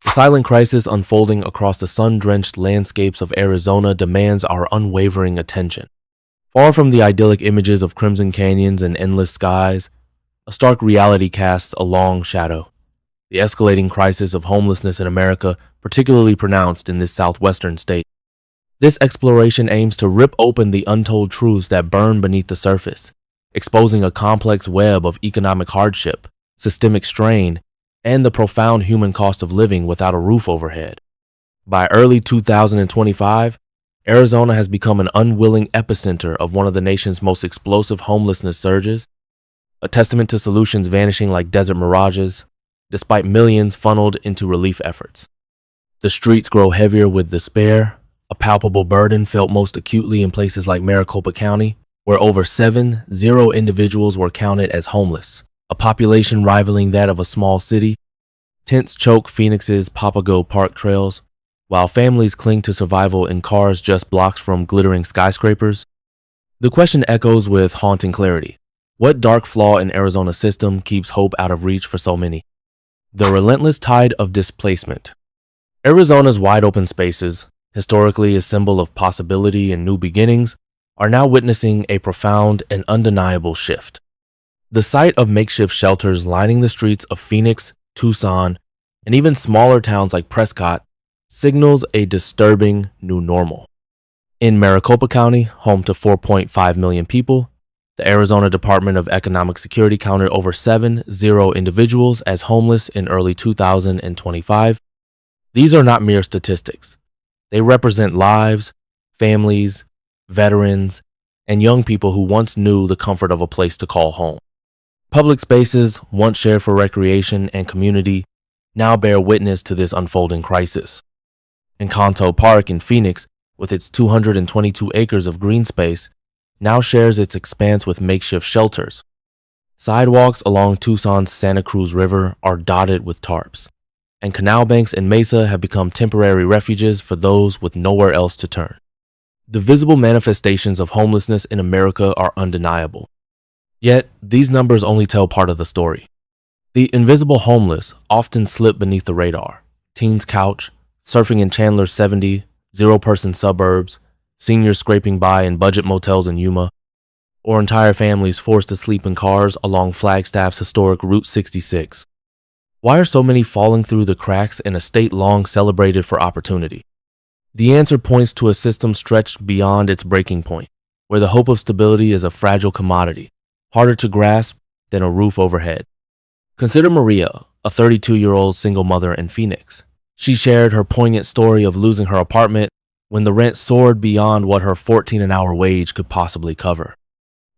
The silent crisis unfolding across the sun-drenched landscapes of Arizona demands our unwavering attention. Far from the idyllic images of crimson canyons and endless skies, a stark reality casts a long shadow. The escalating crisis of homelessness in America, particularly pronounced in this southwestern state. This exploration aims to rip open the untold truths that burn beneath the surface, exposing a complex web of economic hardship, systemic strain, and the profound human cost of living without a roof overhead. By early 2025, Arizona has become an unwilling epicenter of one of the nation's most explosive homelessness surges, a testament to solutions vanishing like desert mirages, despite millions funneled into relief efforts. The streets grow heavier with despair, a palpable burden felt most acutely in places like Maricopa County, where over 7 individuals were counted as homeless, a population rivaling that of a small city. Tents choke Phoenix's Papago Park trails, while families cling to survival in cars just blocks from glittering skyscrapers. The question echoes with haunting clarity. What dark flaw in Arizona's system keeps hope out of reach for so many? The relentless tide of displacement. Arizona's wide open spaces, historically a symbol of possibility and new beginnings, are now witnessing a profound and undeniable shift. The sight of makeshift shelters lining the streets of Phoenix, Tucson, and even smaller towns like Prescott signals a disturbing new normal. In Maricopa County, home to 4.5 million people, the Arizona Department of Economic Security counted over 7 individuals as homeless in early 2025. These are not mere statistics. They represent lives, families, veterans, and young people who once knew the comfort of a place to call home. Public spaces, once shared for recreation and community, now bear witness to this unfolding crisis. Encanto Park in Phoenix, with its 222 acres of green space, now shares its expanse with makeshift shelters. Sidewalks along Tucson's Santa Cruz River are dotted with tarps, and canal banks in Mesa have become temporary refuges for those with nowhere else to turn. The visible manifestations of homelessness in America are undeniable. Yet, these numbers only tell part of the story. The invisible homeless often slip beneath the radar. Teens couch, surfing in Chandler's 70, zero-person suburbs, seniors scraping by in budget motels in Yuma, or entire families forced to sleep in cars along Flagstaff's historic Route 66. Why are so many falling through the cracks in a state long celebrated for opportunity? The answer points to a system stretched beyond its breaking point, where the hope of stability is a fragile commodity, harder to grasp than a roof overhead. Consider Maria, a 32-year-old single mother in Phoenix. She shared her poignant story of losing her apartment when the rent soared beyond what her 14-an-hour wage could possibly cover.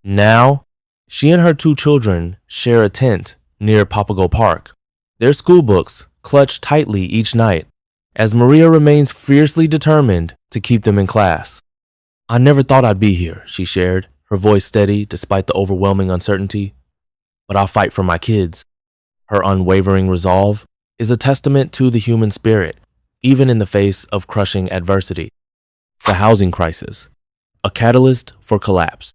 Now, she and her 2 children share a tent near Papago Park, their school books clutched tightly each night, as Maria remains fiercely determined to keep them in class. "I never thought I'd be here," she shared, her voice steady despite the overwhelming uncertainty. "But I'll fight for my kids." Her unwavering resolve is a testament to the human spirit, even in the face of crushing adversity. The housing crisis, a catalyst for collapse.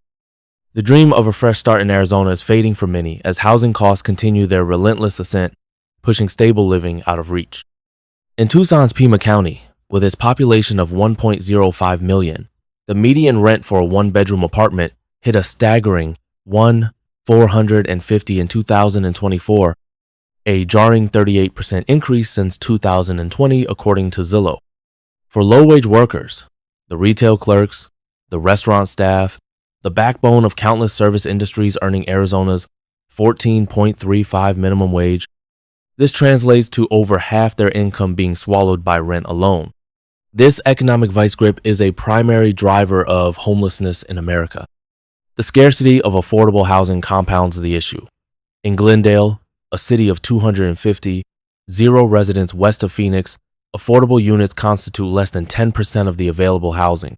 The dream of a fresh start in Arizona is fading for many as housing costs continue their relentless ascent, pushing stable living out of reach. In Tucson's Pima County, with its population of 1.05 million, the median rent for a one-bedroom apartment hit a staggering $1,450 in 2024, a jarring 38% increase since 2020 according to Zillow. For low-wage workers, the retail clerks, the restaurant staff, the backbone of countless service industries earning Arizona's 14.35 minimum wage, this translates to over half their income being swallowed by rent alone. This economic vice grip is a primary driver of homelessness in America. The scarcity of affordable housing compounds the issue. In Glendale, a city of 250, residents west of Phoenix, affordable units constitute less than 10% of the available housing.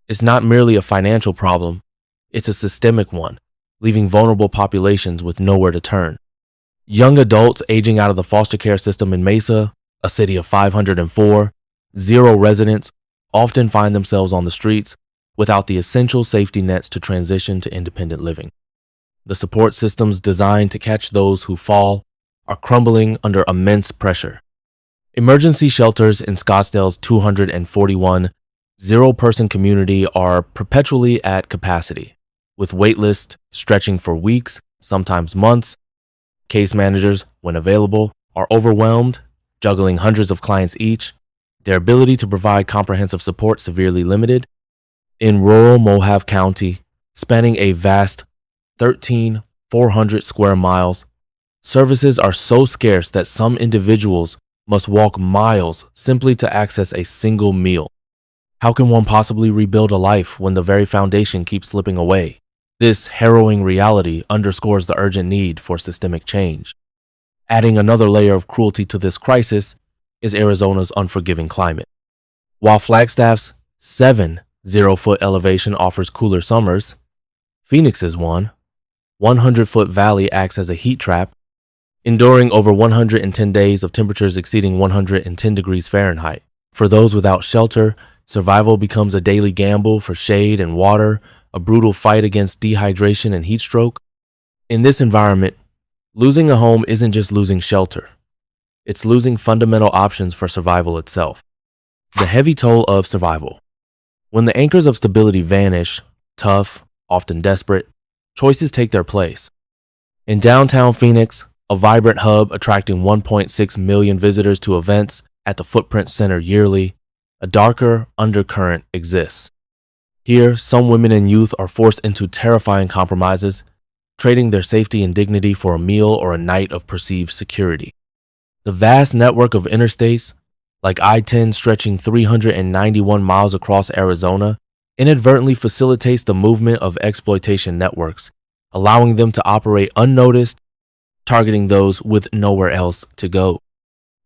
It's not merely a financial problem, it's a systemic one, leaving vulnerable populations with nowhere to turn. Young adults aging out of the foster care system in Mesa, a city of 504, residents, often find themselves on the streets without the essential safety nets to transition to independent living. The support systems designed to catch those who fall are crumbling under immense pressure. Emergency shelters in Scottsdale's 241 zero-person community are perpetually at capacity, with waitlists stretching for weeks, sometimes months. Case managers, when available, are overwhelmed, juggling hundreds of clients each, their ability to provide comprehensive support severely limited. In rural Mohave County, spanning a vast 13,400 square miles, services are so scarce that some individuals must walk miles simply to access a single meal. How can one possibly rebuild a life when the very foundation keeps slipping away? This harrowing reality underscores the urgent need for systemic change. Adding another layer of cruelty to this crisis is Arizona's unforgiving climate. While Flagstaff's 7 0-foot elevation offers cooler summers, Phoenix's 100-foot valley acts as a heat trap, enduring over 110 days of temperatures exceeding 110 degrees Fahrenheit. For those without shelter, survival becomes a daily gamble for shade and water, a brutal fight against dehydration and heat stroke. In this environment, losing a home isn't just losing shelter. It's losing fundamental options for survival itself. The heavy toll of survival. When the anchors of stability vanish, tough, often desperate, choices take their place. In downtown Phoenix, a vibrant hub attracting 1.6 million visitors to events at the Footprint Center yearly, a darker undercurrent exists. Here, some women and youth are forced into terrifying compromises, trading their safety and dignity for a meal or a night of perceived security. The vast network of interstates, like I-10 stretching 391 miles across Arizona, inadvertently facilitates the movement of exploitation networks, allowing them to operate unnoticed, targeting those with nowhere else to go.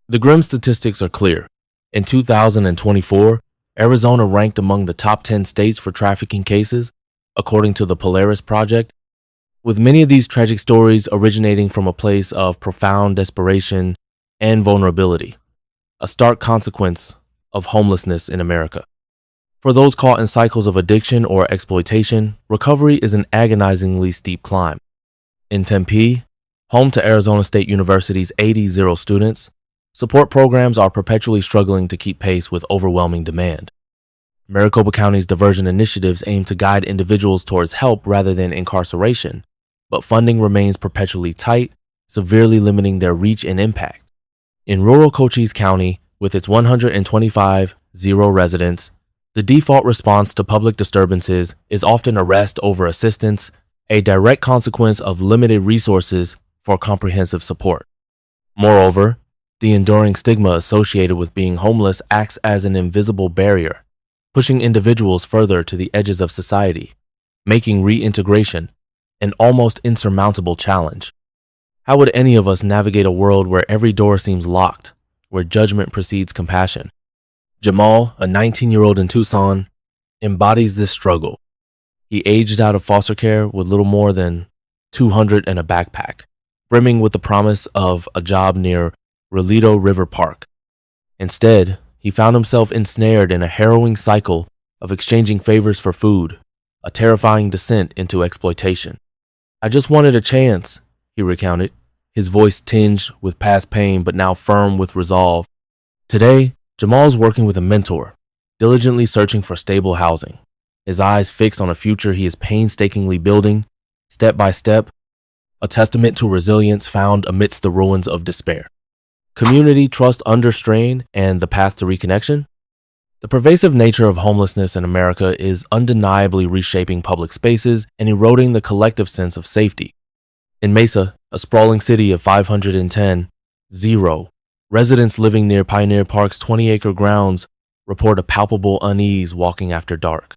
The grim statistics are clear. In 2024, Arizona ranked among the top 10 states for trafficking cases, according to the Polaris Project, with many of these tragic stories originating from a place of profound desperation and vulnerability, a stark consequence of homelessness in America. For those caught in cycles of addiction or exploitation, recovery is an agonizingly steep climb. In Tempe, home to Arizona State University's 80 zero students, support programs are perpetually struggling to keep pace with overwhelming demand. Maricopa County's diversion initiatives aim to guide individuals towards help rather than incarceration, but funding remains perpetually tight, severely limiting their reach and impact. In rural Cochise County, with its 125 zero residents, the default response to public disturbances is often arrest over assistance, a direct consequence of limited resources for comprehensive support. Moreover, the enduring stigma associated with being homeless acts as an invisible barrier, pushing individuals further to the edges of society, making reintegration an almost insurmountable challenge. How would any of us navigate a world where every door seems locked, where judgment precedes compassion? Jamal, a 19-year-old in Tucson, embodies this struggle. He aged out of foster care with little more than $200 in a backpack, brimming with the promise of a job near Rolito River Park. Instead, he found himself ensnared in a harrowing cycle of exchanging favors for food, a terrifying descent into exploitation. "I just wanted a chance," he recounted, his voice tinged with past pain but now firm with resolve. Today, Jamal's working with a mentor, diligently searching for stable housing, his eyes fixed on a future he is painstakingly building, step by step, a testament to resilience found amidst the ruins of despair. Community trust under strain and the path to reconnection? The pervasive nature of homelessness in America is undeniably reshaping public spaces and eroding the collective sense of safety. In Mesa, a sprawling city of 510 zero residents living near Pioneer Park's 20-acre grounds report a palpable unease walking after dark.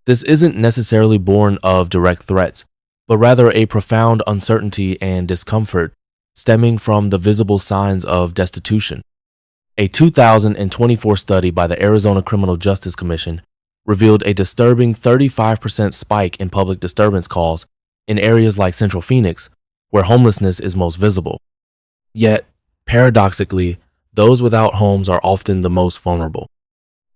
This isn't necessarily born of direct threats, but rather a profound uncertainty and discomfort stemming from the visible signs of destitution. A 2024 study by the Arizona Criminal Justice Commission revealed a disturbing 35% spike in public disturbance calls in areas like Central Phoenix, where homelessness is most visible. Yet, paradoxically, those without homes are often the most vulnerable.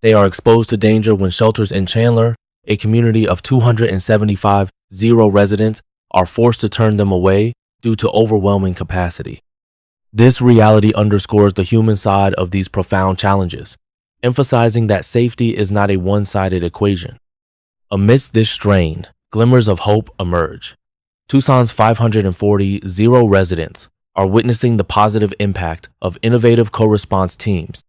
They are exposed to danger when shelters in Chandler, a community of 275 zero residents, are forced to turn them away due to overwhelming capacity. This reality underscores the human side of these profound challenges, emphasizing that safety is not a one-sided equation. Amidst this strain, glimmers of hope emerge. Tucson's 540 zero residents are witnessing the positive impact of innovative co-response teams.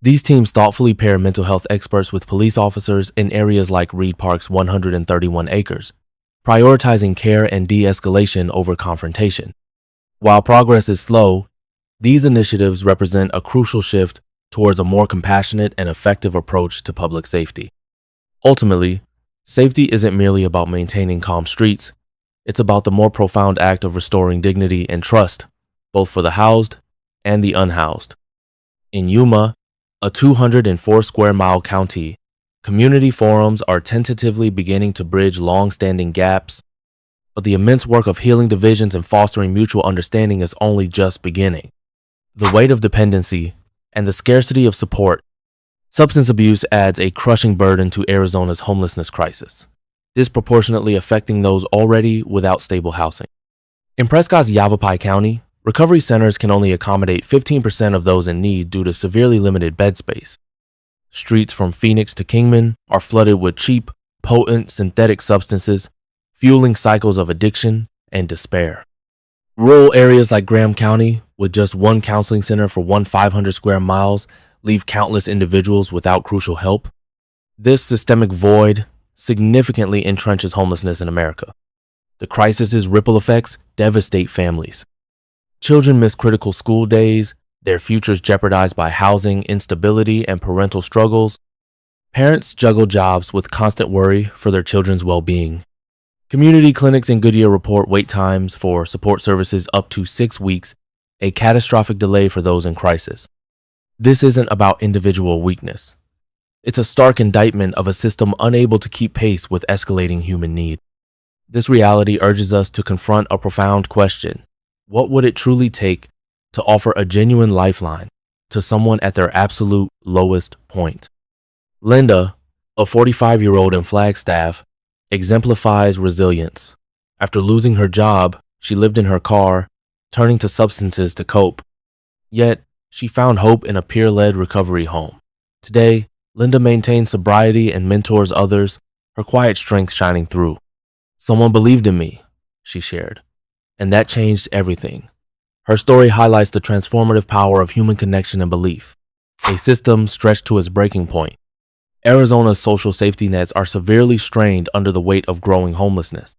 These teams thoughtfully pair mental health experts with police officers in areas like Reed Park's 131 acres, prioritizing care and de-escalation over confrontation. While progress is slow, these initiatives represent a crucial shift towards a more compassionate and effective approach to public safety. Ultimately, safety isn't merely about maintaining calm streets, it's about the more profound act of restoring dignity and trust, both for the housed and the unhoused. In Yuma, a 204 square mile county, community forums are tentatively beginning to bridge long-standing gaps, but the immense work of healing divisions and fostering mutual understanding is only just beginning. The weight of dependency and the scarcity of support, substance abuse adds a crushing burden to Arizona's homelessness crisis, disproportionately affecting those already without stable housing. In Prescott's Yavapai County, recovery centers can only accommodate 15% of those in need due to severely limited bed space. Streets from Phoenix to Kingman are flooded with cheap, potent synthetic substances, fueling cycles of addiction and despair. Rural areas like Graham County, with just one counseling center for 500 square miles, leave countless individuals without crucial help. This systemic void significantly entrenches homelessness in America. The crisis's ripple effects devastate families. Children miss critical school days, their futures jeopardized by housing instability and parental struggles. Parents juggle jobs with constant worry for their children's well-being. Community clinics in Goodyear report wait times for support services up to 6 weeks, a catastrophic delay for those in crisis. This isn't about individual weakness. It's a stark indictment of a system unable to keep pace with escalating human need. This reality urges us to confront a profound question. What would it truly take to offer a genuine lifeline to someone at their absolute lowest point? Linda, a 45-year-old in Flagstaff, exemplifies resilience. After losing her job, she lived in her car, turning to substances to cope. Yet, she found hope in a peer-led recovery home. Today, Linda maintains sobriety and mentors others, her quiet strength shining through. "Someone believed in me," she shared, "and that changed everything." Her story highlights the transformative power of human connection and belief, a system stretched to its breaking point. Arizona's social safety nets are severely strained under the weight of growing homelessness.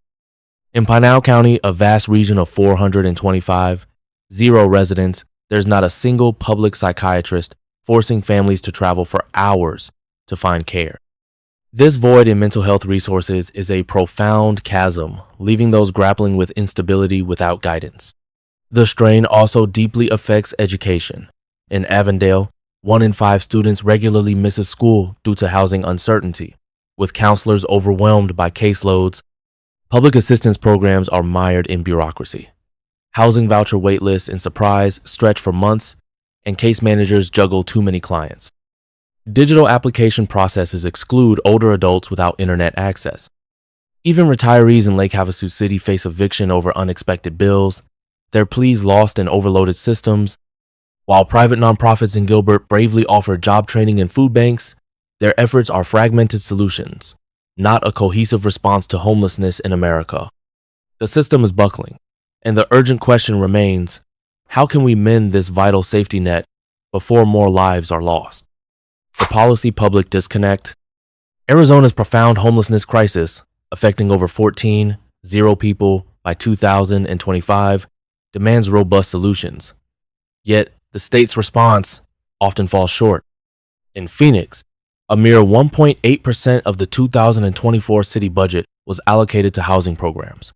In Pinal County, a vast region of 425, zero residents, there's not a single public psychiatrist, forcing families to travel for hours to find care. This void in mental health resources is a profound chasm, leaving those grappling with instability without guidance. The strain also deeply affects education. In Avondale, 1 in 5 students regularly misses school due to housing uncertainty, with counselors overwhelmed by caseloads. Public assistance programs are mired in bureaucracy. Housing voucher waitlists in Surprise stretch for months, and case managers juggle too many clients. Digital application processes exclude older adults without internet access. Even retirees in Lake Havasu City face eviction over unexpected bills, their pleas lost in overloaded systems. While private nonprofits in Gilbert bravely offer job training and food banks, their efforts are fragmented solutions, not a cohesive response to homelessness in America. The system is buckling, and the urgent question remains, how can we mend this vital safety net before more lives are lost? The policy-public disconnect. Arizona's profound homelessness crisis, affecting over 14,000 people by 2025, demands robust solutions. Yet, the state's response often falls short. In Phoenix, a mere 1.8% of the 2024 city budget was allocated to housing programs,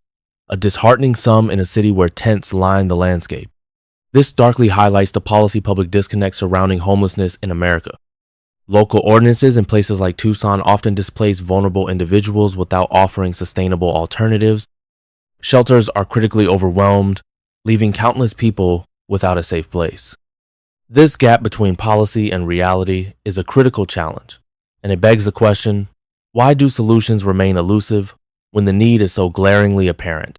a disheartening sum in a city where tents line the landscape. This starkly highlights the policy-public disconnect surrounding homelessness in America. Local ordinances in places like Tucson often displace vulnerable individuals without offering sustainable alternatives. Shelters are critically overwhelmed, leaving countless people without a safe place. This gap between policy and reality is a critical challenge, and it begs the question, why do solutions remain elusive when the need is so glaringly apparent?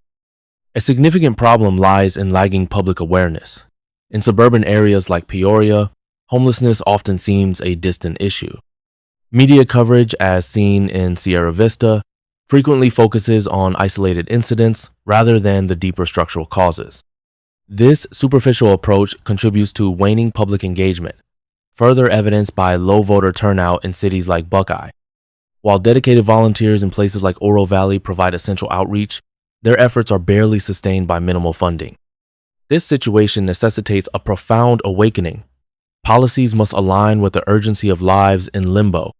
A significant problem lies in lagging public awareness. In suburban areas like Peoria, homelessness often seems a distant issue. Media coverage, as seen in Sierra Vista, frequently focuses on isolated incidents rather than the deeper structural causes. This superficial approach contributes to waning public engagement, further evidenced by low voter turnout in cities like Buckeye. While dedicated volunteers in places like Oro Valley provide essential outreach, their efforts are barely sustained by minimal funding. This situation necessitates a profound awakening. Policies must align with the urgency of lives in limbo.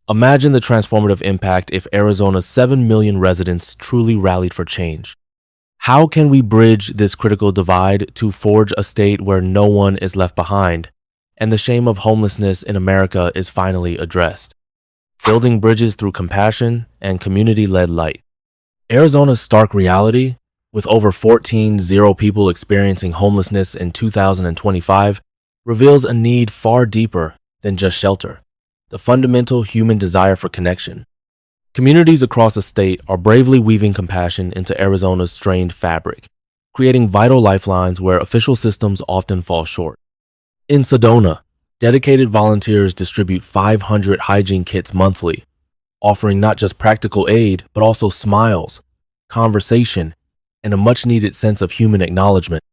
Imagine the transformative impact if Arizona's 7 million residents truly rallied for change. How can we bridge this critical divide to forge a state where no one is left behind and the shame of homelessness in America is finally addressed? Building bridges through compassion and community-led light. Arizona's stark reality, with over 14,000 people experiencing homelessness in 2025, reveals a need far deeper than just shelter, the fundamental human desire for connection. Communities across the state are bravely weaving compassion into Arizona's strained fabric, creating vital lifelines where official systems often fall short. In Sedona, dedicated volunteers distribute 500 hygiene kits monthly, offering not just practical aid, but also smiles, conversation, and a much-needed sense of human acknowledgement.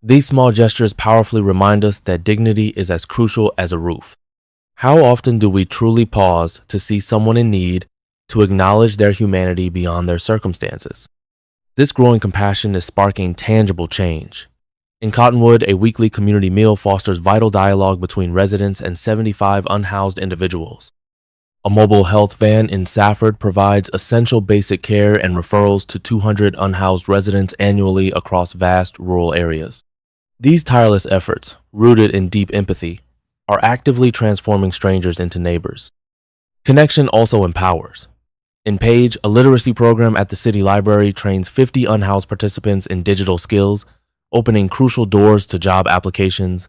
These small gestures powerfully remind us that dignity is as crucial as a roof. How often do we truly pause to see someone in need, to acknowledge their humanity beyond their circumstances? This growing compassion is sparking tangible change. In Cottonwood, a weekly community meal fosters vital dialogue between residents and 75 unhoused individuals. A mobile health van in Safford provides essential basic care and referrals to 200 unhoused residents annually across vast rural areas. These tireless efforts, rooted in deep empathy, are actively transforming strangers into neighbors. Connection also empowers. In Page, a literacy program at the city library trains 50 unhoused participants in digital skills, opening crucial doors to job applications.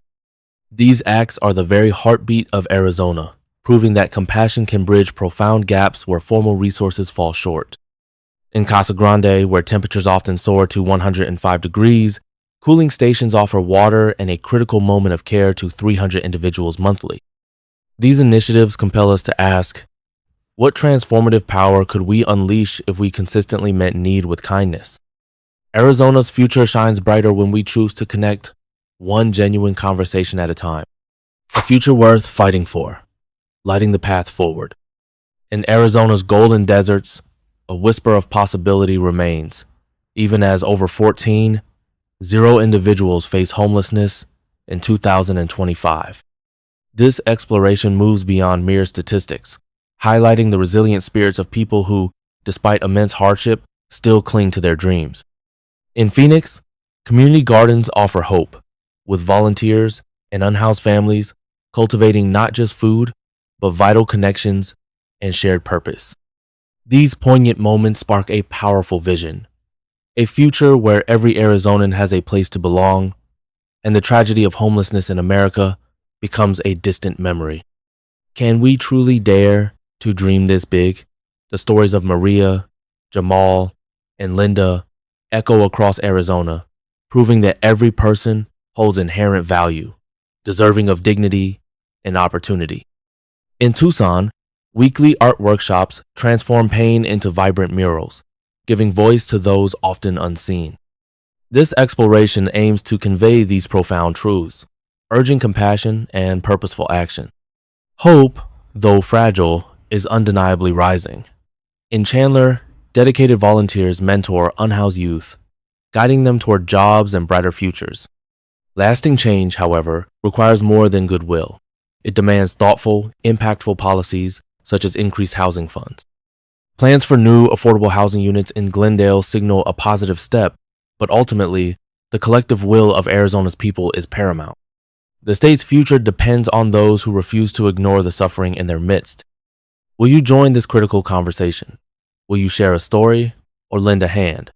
These acts are the very heartbeat of Arizona, proving that compassion can bridge profound gaps where formal resources fall short. In Casa Grande, where temperatures often soar to 105 degrees, cooling stations offer water and a critical moment of care to 300 individuals monthly. These initiatives compel us to ask, what transformative power could we unleash if we consistently met need with kindness? Arizona's future shines brighter when we choose to connect, one genuine conversation at a time. A future worth fighting for, lighting the path forward. In Arizona's golden deserts, a whisper of possibility remains, even as over 14,000 individuals face homelessness in 2025. This exploration moves beyond mere statistics, highlighting the resilient spirits of people who, despite immense hardship, still cling to their dreams. In Phoenix, community gardens offer hope, with volunteers and unhoused families cultivating not just food, but vital connections and shared purpose. These poignant moments spark a powerful vision, a future where every Arizonan has a place to belong, and the tragedy of homelessness in America becomes a distant memory. Can we truly dare to dream this big? The stories of Maria, Jamal, and Linda echo across Arizona, proving that every person holds inherent value, deserving of dignity and opportunity. In Tucson, weekly art workshops transform pain into vibrant murals, giving voice to those often unseen. This exploration aims to convey these profound truths, urging compassion and purposeful action. Hope, though fragile, is undeniably rising. In Chandler, dedicated volunteers mentor unhoused youth, guiding them toward jobs and brighter futures. Lasting change, however, requires more than goodwill. It demands thoughtful, impactful policies, such as increased housing funds. Plans for new affordable housing units in Glendale signal a positive step, but ultimately, the collective will of Arizona's people is paramount. The state's future depends on those who refuse to ignore the suffering in their midst. Will you join this critical conversation? Will you share a story or lend a hand?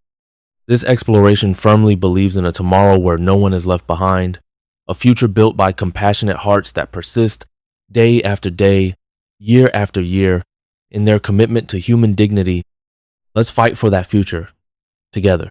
This exploration firmly believes in a tomorrow where no one is left behind, a future built by compassionate hearts that persist day after day, year after year, in their commitment to human dignity. Let's fight for that future together.